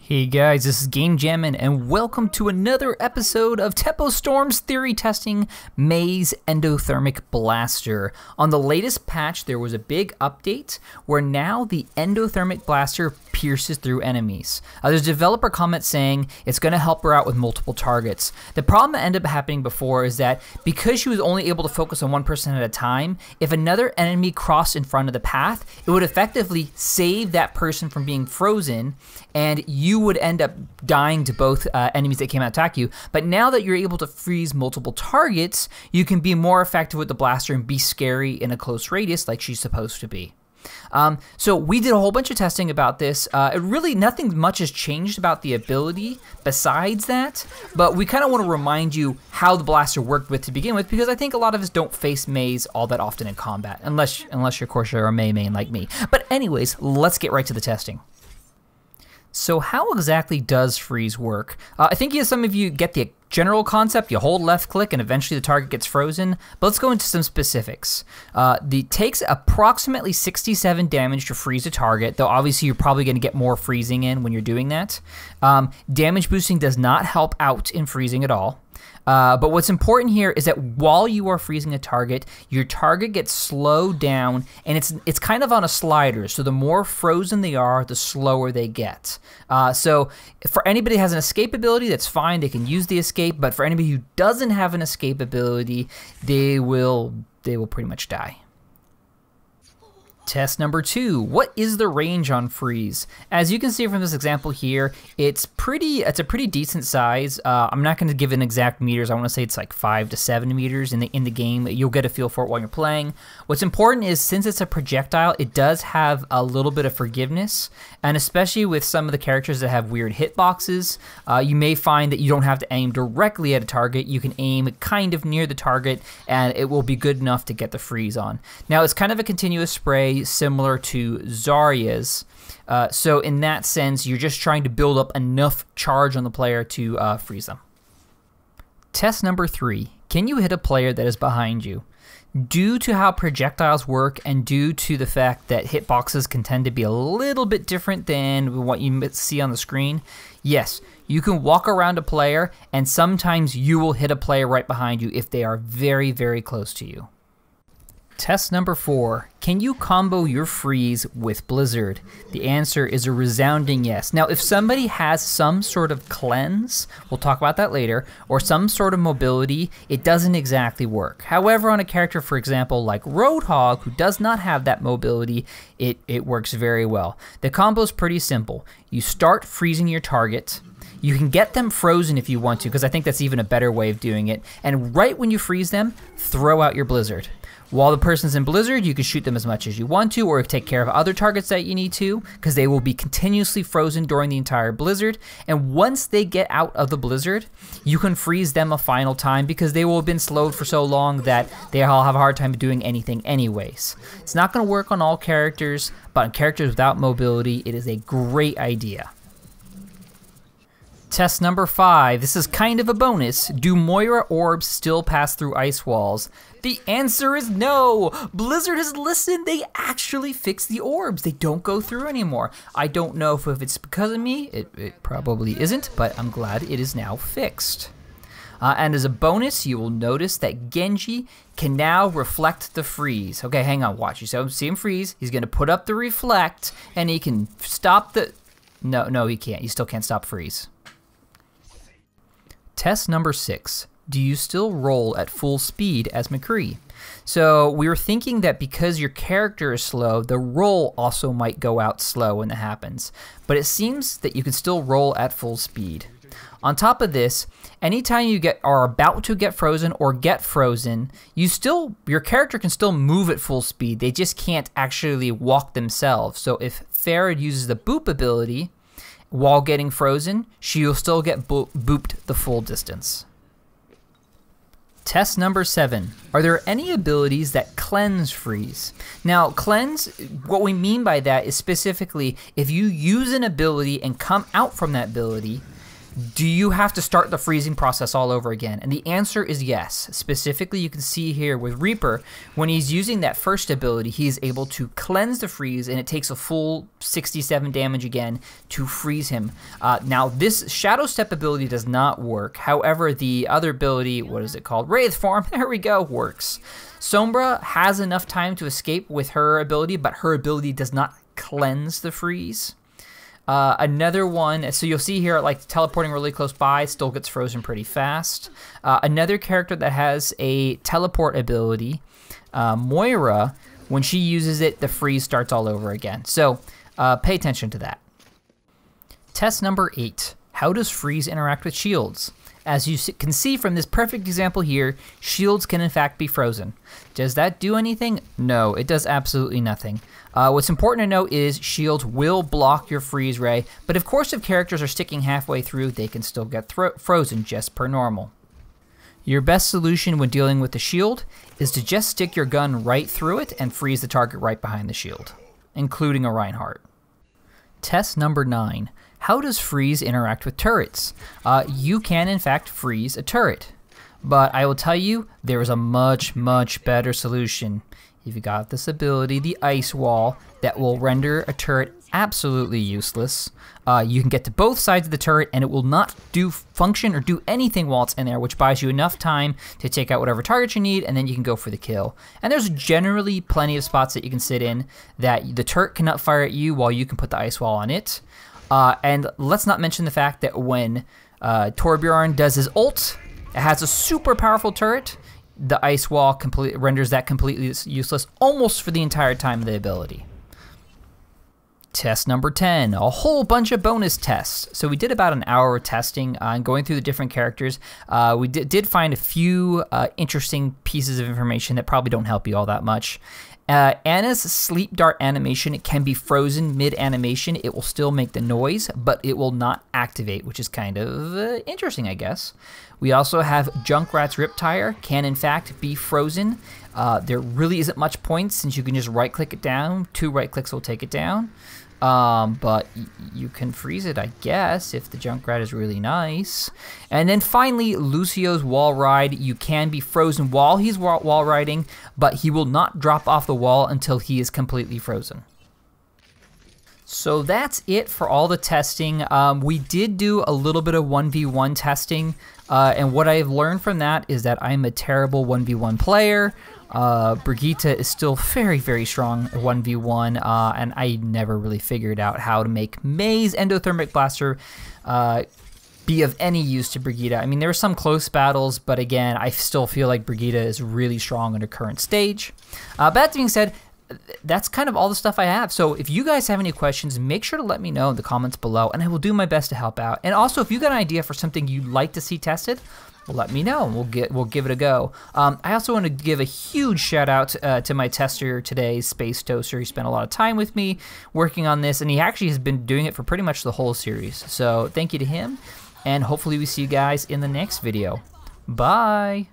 Hey guys, this is GameJammin and welcome to another episode of Tempo Storm's theory testing Maze Endothermic Blaster. On the latest patch, there was a big update where now the endothermic blaster pierces through enemies. There's a developer comment saying it's going to help her out with multiple targets. The problem that ended up happening before is that because she was only able to focus on one person at a time, if another enemy crossed in front of the path, it would effectively save that person from being frozen, and you would end up dying to both enemies that came out to attack you. But now that you're able to freeze multiple targets, you can be more effective with the blaster and be scary in a close radius like she's supposed to be. So we did a whole bunch of testing about this. Really nothing much has changed about the ability besides that, but we kind of want to remind you how the blaster worked with to begin with, because I think a lot of us don't face Maze all that often in combat, unless you're, of course, you're a Mei main like me. But anyways, let's get right to the testing. So how exactly does freeze work? I think some of you get the general concept. You hold left click and eventually the target gets frozen, but let's go into some specifics. It takes approximately 67 damage to freeze a target, though obviously you're probably going to get more freezing in when you're doing that. Damage boosting does not help out in freezing at all. But what's important here is that while you are freezing a target, your target gets slowed down, and it's kind of on a slider. So the more frozen they are, the slower they get. So for anybody who has an escape ability, that's fine. They can use the escape. But for anybody who doesn't have an escape ability, they will pretty much die. Test number 2, what is the range on freeze? As you can see from this example here, it's a pretty decent size. I'm not going to give an exact meters. I want to say it's like 5 to 7 meters in the game. You'll get a feel for it while you're playing. What's important is, since it's a projectile, it does have a little bit of forgiveness, and especially with some of the characters that have weird hitboxes, you may find that you don't have to aim directly at a target. You can aim kind of near the target, and it will be good enough to get the freeze on. Now, it's kind of a continuous spray, similar to Zarya's. So in that sense, you're just trying to build up enough charge on the player to freeze them. Test number 3, can you hit a player that is behind you? Due to how projectiles work and due to the fact that hitboxes can tend to be a little bit different than what you see on the screen, yes, you can walk around a player and sometimes you will hit a player right behind you if they are very, very close to you. Test number 4, can you combo your freeze with Blizzard? The answer is a resounding yes. Now, if somebody has some sort of cleanse, we'll talk about that later, or some sort of mobility, it doesn't exactly work. However, on a character, for example, like Roadhog, who does not have that mobility, it works very well. The combo is pretty simple. You start freezing your target. You can get them frozen if you want to, because I think that's even a better way of doing it. And right when you freeze them, throw out your Blizzard. While the person's in Blizzard, you can shoot them as much as you want to, or take care of other targets that you need to, because they will be continuously frozen during the entire Blizzard. And once they get out of the Blizzard, you can freeze them a final time, because they will have been slowed for so long that they'll have a hard time doing anything anyways. It's not going to work on all characters, but on characters without mobility, it is a great idea. Test number 5, this is kind of a bonus. Do Moira orbs still pass through ice walls? The answer is no! Blizzard has listened, they actually fixed the orbs. They don't go through anymore. I don't know if it's because of me, it probably isn't, but I'm glad it is now fixed. And as a bonus, you will notice that Genji can now reflect the freeze. Okay, hang on, watch. You see him freeze, he's gonna put up the reflect, and he can stop the... No, he can't. He still can't stop freeze. Test number 6, do you still roll at full speed as McCree? So we were thinking that because your character is slow, the roll also might go out slow when that happens. But it seems that you can still roll at full speed. On top of this, anytime you are about to get frozen or get frozen, your character can still move at full speed. They just can't actually walk themselves. So if Farad uses the boop ability, while getting frozen, she will still get booped the full distance. Test number 7. Are there any abilities that cleanse freeze? Now, cleanse, what we mean by that is specifically if you use an ability and come out from that ability, Do you have to start the freezing process all over again? And the answer is yes. Specifically, you can see here with Reaper, when he's using that first ability, he is able to cleanse the freeze, and it takes a full 67 damage again to freeze him. Now, this Shadow Step ability does not work. However, the other ability, what is it called? Wraith Form, there we go, works. Sombra has enough time to escape with her ability, but her ability does not cleanse the freeze. Another one, so you'll see here, like teleporting really close by, still gets frozen pretty fast. Another character that has a teleport ability, Moira, when she uses it, the freeze starts all over again. So pay attention to that. Test number 8, how does freeze interact with shields? As you can see from this perfect example here, shields can in fact be frozen. Does that do anything? No, it does absolutely nothing. What's important to note is shields will block your freeze ray, but of course if characters are sticking halfway through, they can still get frozen just per normal. Your best solution when dealing with the shield is to just stick your gun right through it and freeze the target right behind the shield, including a Reinhardt. Test number 9. How does freeze interact with turrets? You can in fact freeze a turret, but I will tell you there is a much better solution. You've got this ability, the Ice Wall, that will render a turret absolutely useless. You can get to both sides of the turret and it will not function or do anything while it's in there, which buys you enough time to take out whatever target you need, and then you can go for the kill. And there's generally plenty of spots that you can sit in that the turret cannot fire at you while you can put the Ice Wall on it. And let's not mention the fact that when Torbjorn does his ult, it has a super powerful turret. The Ice Wall renders that completely useless almost for the entire time of the ability. Test number 10, a whole bunch of bonus tests. So we did about an hour of testing and going through the different characters. We did find a few interesting pieces of information that probably don't help you all that much. Ana's sleep dart animation, it can be frozen mid-animation. It will still make the noise, but it will not activate, which is kind of interesting, I guess. We also have Junkrat's Riptire, can in fact be frozen. There really isn't much point since you can just right-click it down. 2 right clicks will take it down. But you can freeze it, I guess, if the Junkrat is really nice. And then finally, Lucio's Wall Ride. You can be frozen while he's wall riding, but he will not drop off the wall until he is completely frozen. So that's it for all the testing. We did do a little bit of 1v1 testing, and what I've learned from that is that I'm a terrible 1v1 player. Brigitte is still very strong at 1v1, and I never really figured out how to make May's endothermic blaster be of any use to Brigitte. I mean, there were some close battles, but again, I still feel like Brigitte is really strong in her current stage. But that being said, that's kind of all the stuff I have. So if you guys have any questions, make sure to let me know in the comments below, and I will do my best to help out. And also, if you got an idea for something you'd like to see tested, well, let me know, and we'll give it a go. I also want to give a huge shout out to my tester today, Space Toaster. He spent a lot of time with me working on this, and he actually has been doing it for pretty much the whole series. So thank you to him, and hopefully we see you guys in the next video. Bye!